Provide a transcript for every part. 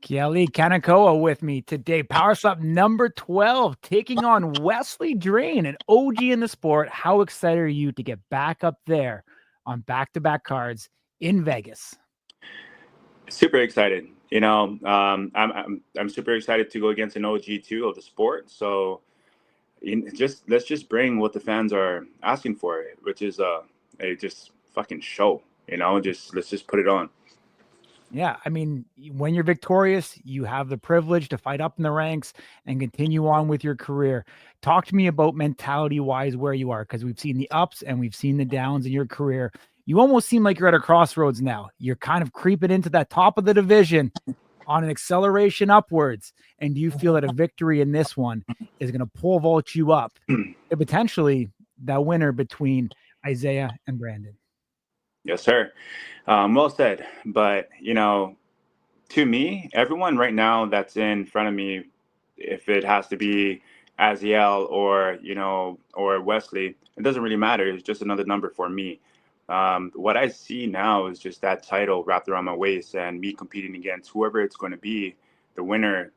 Kelly Kanekoa with me today. Power Slap number 12, taking on Wesley Drain, an OG in the sport. How excited are you to get back up there on back-to-back cards in Vegas? Super excited. I'm super excited to go against an OG too of the sport. So let's just bring what the fans are asking for, which is a just fucking show. Just let's just put it on. Yeah, I mean, when you're victorious, you have the privilege to fight up in the ranks and continue on with your career. Talk to me about mentality wise where you are, because we've seen the ups and we've seen the downs in your career. You almost seem like you're at a crossroads now. You're kind of creeping into that top of the division on an acceleration upwards. And do you feel that a victory in this one is going to pole vault you up and potentially that winner between Isaiah and Brandon? Yes, sir. Well said. But to me, everyone right now that's in front of me, if it has to be Aziel or Wesley, it doesn't really matter. It's just another number for me. What I see now is just that title wrapped around my waist and me competing against whoever it's going to be, the winner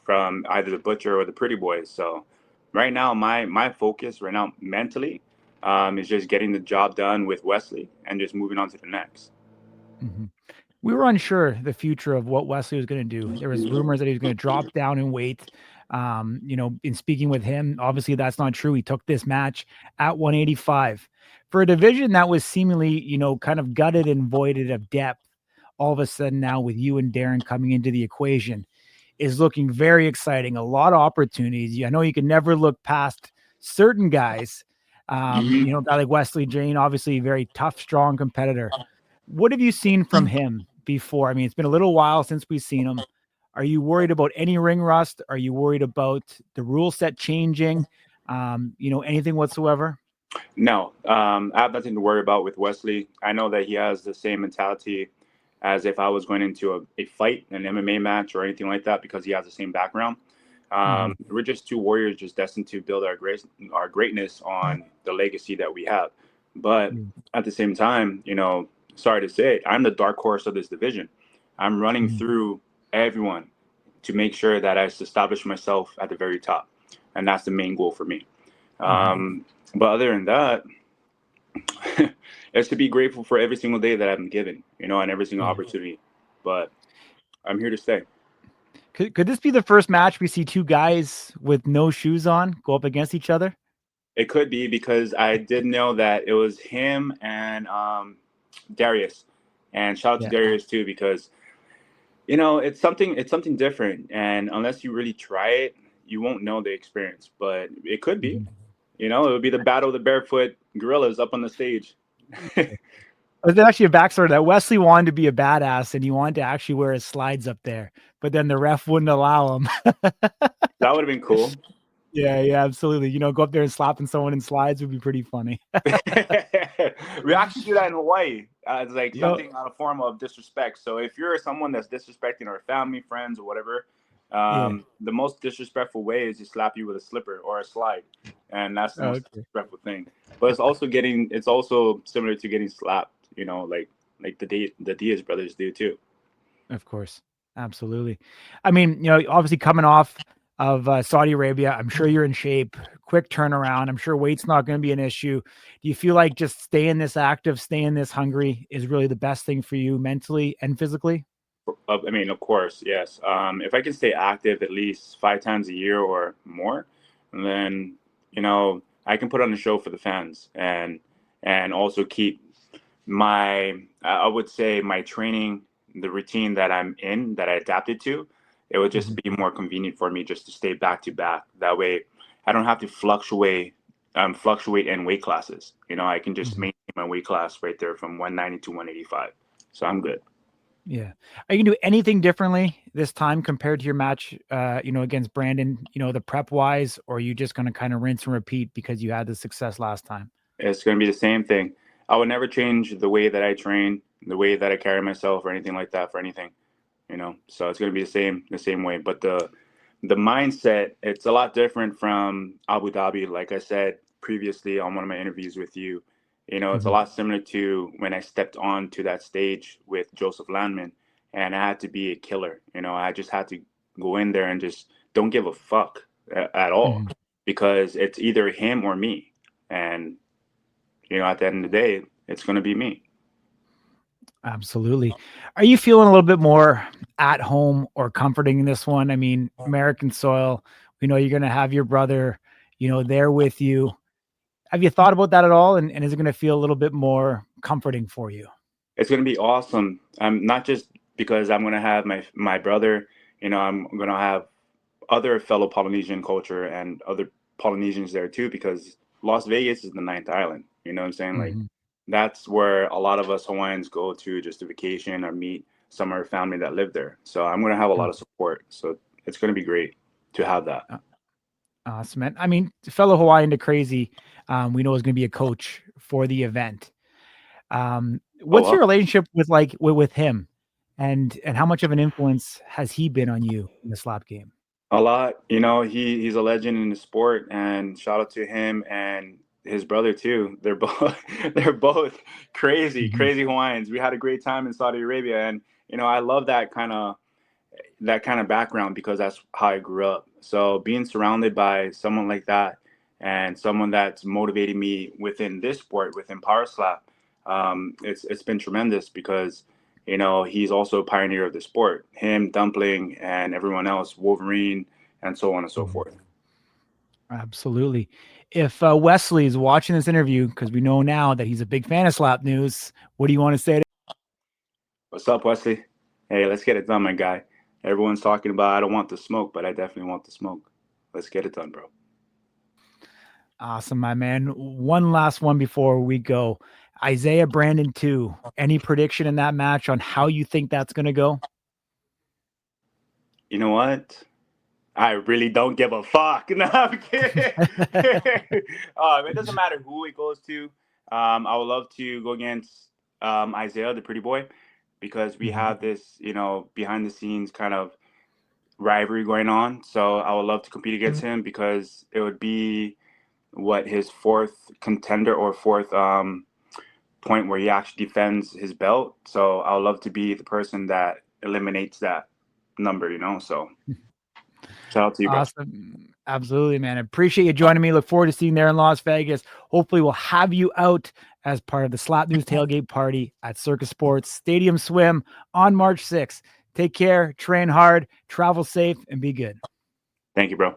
from either the Butcher or the Pretty Boys. So right now, my focus right now mentally is just getting the job done with Wesley and just moving on to the next. Mm-hmm. We were unsure the future of what Wesley was going to do. There was rumors that he was going to drop down in weight. In speaking with him, obviously that's not true. He took this match at 185 for a division that was seemingly, kind of gutted and voided of depth. All of a sudden now with you and Darren coming into the equation is looking very exciting. A lot of opportunities. I know you can never look past certain guys. A guy like Wesley Drain, obviously a very tough, strong competitor. What have you seen from him before? I mean, it's been a little while since we've seen him. Are you worried about any ring rust? Are you worried about the rule set changing? Anything whatsoever? No, I have nothing to worry about with Wesley. I know that he has the same mentality as if I was going into a fight, an MMA match, or anything like that, because he has the same background. We're just two warriors, just destined to build our greatness on the legacy that we have. But at the same time, sorry to say, I'm the dark horse of this division. I'm running through everyone to make sure that I establish myself at the very top, and that's the main goal for me. But other than that, it's to be grateful for every single day that I'm given, and every single opportunity. But I'm here to stay. Could this be the first match we see two guys with no shoes on go up against each other? It could be, because I did know that it was him and Darius, and shout out to Darius too, because it's something different, and unless you really try it, you won't know the experience. But it could be. It would be the battle of the barefoot gorillas up on the stage. There's actually a backstory that Wesley wanted to be a badass and he wanted to actually wear his slides up there, but then the ref wouldn't allow him. That would have been cool. Yeah, absolutely. Go up there and slapping someone in slides would be pretty funny. We actually do that in Hawaii. It's like something on a form of disrespect. So if you're someone that's disrespecting our family, friends, or whatever, the most disrespectful way is to slap you with a slipper or a slide, and that's the most disrespectful thing. But it's also similar to getting slapped. Like the Diaz brothers do too. Of course, absolutely. I mean, obviously coming off of Saudi Arabia, I'm sure you're in shape. Quick turnaround. I'm sure weight's not going to be an issue. Do you feel like just staying this active, staying this hungry is really the best thing for you mentally and physically? I mean, of course, yes. If I can stay active at least 5 times a year or more, then I can put on a show for the fans, and also keep I would say my training, the routine that I'm in, that I adapted to. It would just be more convenient for me just to stay back to back. That way, I don't have to fluctuate in weight classes. I can just maintain my weight class right there from 190 to 185. So I'm good. Yeah. Are you gonna do anything differently this time compared to your match, against Brandon, the prep wise, or are you just going to kind of rinse and repeat because you had the success last time? It's going to be the same thing. I would never change the way that I train, the way that I carry myself, or anything like that for anything. So it's going to be the same way. But the mindset, it's a lot different from Abu Dhabi. Like I said previously on one of my interviews with you, it's a lot similar to when I stepped onto that stage with Joseph Landman. and I had to be a killer. I just had to go in there and just don't give a fuck at all, because it's either him or me. And, at the end of the day, it's going to be me. Absolutely. Are you feeling a little bit more at home or comforting in this one? I mean, American soil, we know you're going to have your brother, there with you. Have you thought about that at all? And is it going to feel a little bit more comforting for you? It's going to be awesome. I'm not just because I'm going to have my brother, I'm going to have other fellow Polynesian culture and other Polynesians there too, because Las Vegas is the ninth island. You know what I'm saying? Like, that's where a lot of us Hawaiians go to just to vacation or meet some of our family that live there. So I'm going to have a lot of support. So it's going to be great to have that. Awesome, man. I mean, fellow Hawaiian to crazy, we know is going to be a coach for the event. What's your relationship with him, and how much of an influence has he been on you in the slap game? A lot. He's a legend in the sport, and shout out to him and his brother too. They're both crazy Hawaiians. We had a great time in Saudi Arabia, and I love that kind of background, because that's how I grew up. So being surrounded by someone like that, and someone that's motivated me within this sport, within power slap, it's been tremendous, because he's also a pioneer of the sport. Him, Dumpling, and everyone else, Wolverine, and so on and so forth. Absolutely. If Wesley is watching this interview, because we know now that he's a big fan of Slap News, what do you want to say to him? What's up, Wesley? Hey, let's get it done, my guy. Everyone's talking about I don't want the smoke, but I definitely want the smoke. Let's get it done, bro. Awesome, my man. One last one before we go. Isaiah Brandon 2. Any prediction in that match on how you think that's going to go? You know what? I really don't give a fuck. No, I'm kidding. It doesn't matter who it goes to. I would love to go against Isaiah, the pretty boy, because we have this, behind the scenes kind of rivalry going on. So I would love to compete against him, because it would be his fourth contender or fourth point where he actually defends his belt. So I would love to be the person that eliminates that number, so shout out to you, bro. Awesome. Absolutely, man. I appreciate you joining me. Look forward to seeing you there in Las Vegas. Hopefully we'll have you out as part of the Slap News tailgate party at Circus Sports Stadium Swim on March 6th. Take care, train hard, travel safe, and be good. Thank you, bro.